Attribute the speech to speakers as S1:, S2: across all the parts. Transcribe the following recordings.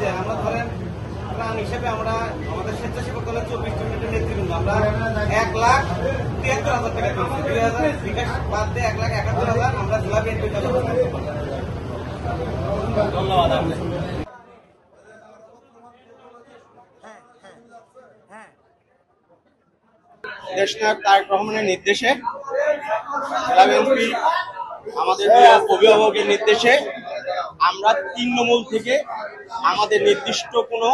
S1: যে আমরা ধরেন প্রাণ হিসেবে আমরা আমাদের স্বেচ্ছাসেবক দলের 24 ইউনিটের নেতৃবৃন্দ আমরা 1,73,000 টাকা পেয়েছি। 2,000 বিকাশ বাদ দিয়ে 1,71,000 আমরা জেলা বিএনপির কাছে ধন্যবাদ। দেশনায়ক তারেক রহমানের নির্দেশে জেলা বিএনপি আমাদের অভিভাবকের নির্দেশে আমরা তৃণমূল থেকে আমাদের নির্দিষ্ট কোনো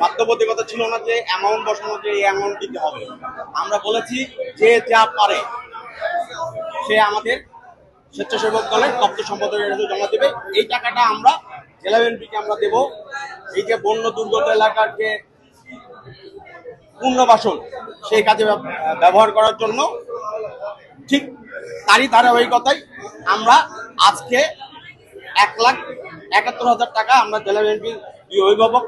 S1: বাধ্যবাধকতা ছিল না যে অ্যামাউন্ট বসানো, যে এই অ্যামাউন্ট দিতে হবে। আমরা বলেছি যে যা পারে সে আমাদের স্বেচ্ছাসেবক দলের দপ্তর সম্পাদকের কাছে জমা দেবে। এই টাকাটা আমরা জেলা বিএনপিকে আমরা দেব। এই যে বন্য দুর্গত এলাকার যে পুনর্বাসন সেই কাজে ব্যবহার করার জন্য ঠিক তারই ধারাবাহিকতায় আমরা আজকে 1,71,000 টাকা আমরা জেলা বিএনপির অভিভাবক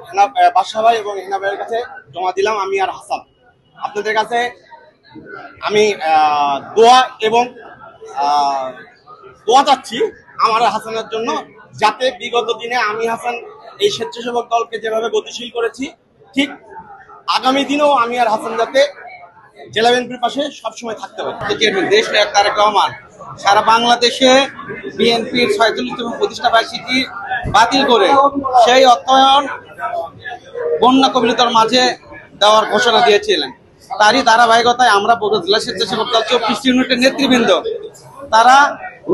S1: বাদশা ভাই এবং হেনা ভাইয়ের কাছে জমা দিলাম। আমি আর হাসান আপনাদের কাছে আমি দোয়া এবং দোয়া চাচ্ছি আমার হাসানের জন্য, যাতে বিগত দিনে আমি হাসান এই স্বেচ্ছাসেবক দলকে যেভাবে গতিশীল করেছি ঠিক আগামী দিনেও আমি আর হাসান যাতে জেলা বিএনপির পাশে সবসময় থাকতে পারে। দেশ নায়ক তারেক রহমান সারা বাংলাদেশে বিএনপির ৪৬তম প্রতিষ্ঠা বার্ষিকী বাতিল করে সেই অর্থায়ন বন্যা কবলিতর মাঝে দেওয়ার ঘোষণা দিয়েছিলেন। তারই ধারাবাহিকতায় আমরা জেলা স্বেচ্ছাসেবক দল 24 ইউনিটের নেতৃবৃন্দ তারা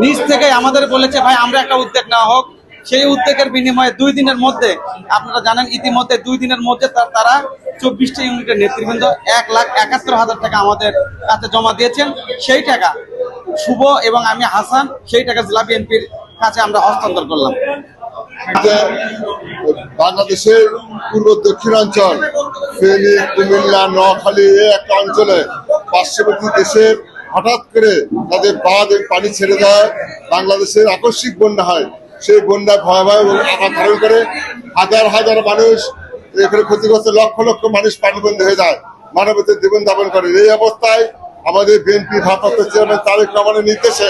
S1: নিজ থেকে আমাদের বলেছে ভাই আমরা একটা উদ্যোগ নেওয়া হোক। সেই উদ্যোগের বিনিময়ে 2 দিনের মধ্যে আপনারা জানেন ইতিমধ্যে 2 দিনের মধ্যে তারা 24টি ইউনিটের নেতৃবৃন্দ 1,71,000 টাকা আমাদের কাছে জমা দিয়েছেন। সেই টাকা শুভ এবং আমি হাসান সেই টাকা জেলা বিএনপির কাছে আমরা হস্তান্তর করলাম।
S2: বাংলাদেশের পূর্ব দক্ষিণাঞ্চল ফেনী, কুমিল্লা, নোয়াখালী এই একটা অঞ্চলে পার্শ্ববর্তী দেশের হঠাৎ করে তাদের বাঁধ পানি ছেড়ে দেয়, বাংলাদেশের আকস্মিক বন্যা হয়। সেই বন্যায় ভয়াবহ আঘাত ধারণ করে হাজার হাজার মানুষ এখানে ক্ষতিগ্রস্ত, লক্ষ লক্ষ মানুষ পানিবন্দী হয়ে যায়, মানবতার জীবন যাপন করে। এই অবস্থায় আমাদের বিএনপি ভারপ্রাপ্ত চেয়ারম্যান তারেক রহমানের নির্দেশে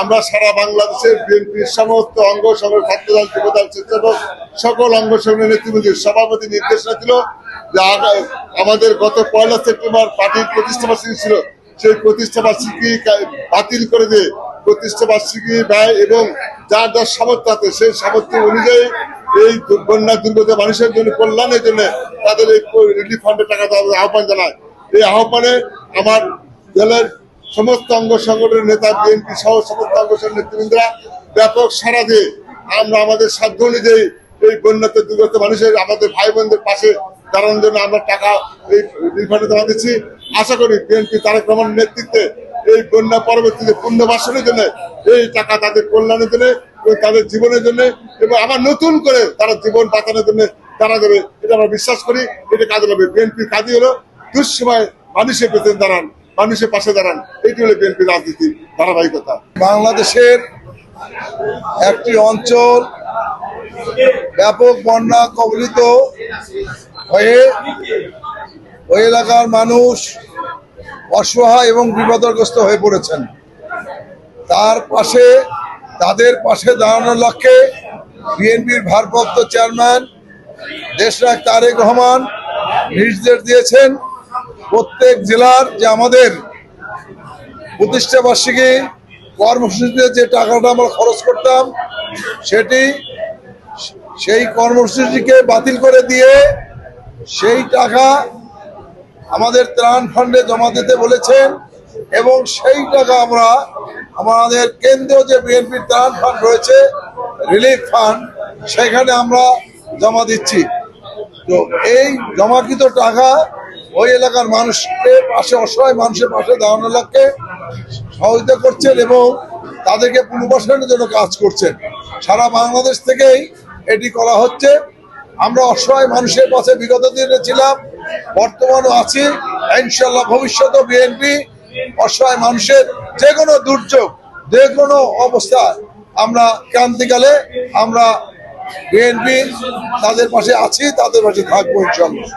S2: আমরা সারা বাংলাদেশের বিএনপির সমস্ত অঙ্গ সংগঠন, ছাত্রদল, যুবদল, স্বেচ্ছাসেবক সকল অঙ্গ সংগঠনের নেতৃবৃন্দের সভাপতি নির্দেশনা ছিল যে আমাদের গত 1 সেপ্টেম্বর পার্টির প্রতিষ্ঠা বার্ষিকী ছিল, সেই প্রতিষ্ঠা বার্ষিকী বাতিল করে দিয়ে প্রতিষ্ঠা বার্ষিকী ব্যয় এবং যার যার সামর্থ্য আছে সেই সামর্থ্য অনুযায়ী এই বন্যা দুর্গত মানুষের জন্য কল্যাণের জন্য তাদের এই রিলিফ ফান্ডের টাকা দেওয়ার আহ্বান জানায়। এই আহ্বানে আমার দলের সমস্ত অঙ্গ সংগঠনের নেতা, বিএনপি সহ সমস্ত অঙ্গ সংগঠনের নেতৃবৃন্দরা ব্যাপক সাড়া দিয়ে আমরা আমাদের সাধ্য অনুযায়ী এই বন্যাতে দুর্গত মানুষের আমাদের ভাই বোনদের পাশে দাঁড়ানোর জন্য আমরা টাকা এই রিলিফ ফান্ডে জমা দিচ্ছি। আশা করি বিএনপি তারেক রহমানের নেতৃত্বে এই বন্যা পরবর্তীতে পুনর্বাসনের জন্য এই টাকা তাদের কল্যাণের জন্য, তাদের জীবনের জন্য এবং আবার নতুন করে তারা জীবন বাঁচানোর জন্য তারা দেবে, এটা আমরা বিশ্বাস করি। এটা কাজে লাগবে। বিএনপির কাজই হলো দুঃসময় মানুষের পেছনে দাঁড়ান, মানুষের পাশে দাঁড়ান। এইটি হলো বিএনপি রাজনীতির ধারাবাহিকতা।
S3: বাংলাদেশের একটি অঞ্চল ব্যাপক বন্যা কবলিত হয়ে ওই এলাকার মানুষ অসহায় এবং বিপদগ্রস্ত হয়ে পড়েছেন। তাদের পাশে দাঁড়ানোর লক্ষ্যে বিএনপির ভারপ্রাপ্ত চেয়ারম্যান দেশনায়ক তারেক রহমান নির্দেশ দিয়েছেন প্রত্যেক জেলার যে আমাদের প্রতিষ্ঠা বার্ষিকী কর্মসূচিতে যে টাকাটা আমরা খরচ করতাম সেই কর্মসূচিকে বাতিল করে দিয়ে সেই টাকা আমাদের ত্রাণ ফান্ডে জমা দিতে বলেছেন এবং সেই টাকা আমরা আমাদের কেন্দ্রীয় যে বিএনপির ত্রাণ ফান্ড রয়েছে, রিলিফ ফান্ড, সেখানে আমরা জমা দিচ্ছি। তো এই জমাকৃত টাকা ওই এলাকার মানুষকে পাশে, অসহায় মানুষের পাশে দাঁড়ানোর লক্ষ্যে সহযোগিতা করছেন এবং তাদেরকে পুনর্বাসনের জন্য কাজ করছেন। সারা বাংলাদেশ থেকেই এটি করা হচ্ছে। আমরা অসহায় মানুষের পাশে বিগত দিনে ছিলাম, বর্তমানও আছি, ইনশাআল্লাহ ভবিষ্যতে বিএনপি অসহায় মানুষের যে কোনো দুর্যোগ, যে কোনো অবস্থা, আমরা ক্রান্তিকালে আমরা বিএনপি তাদের পাশে আছি, তাদের পাশে থাকবো ইনশাআল্লাহ।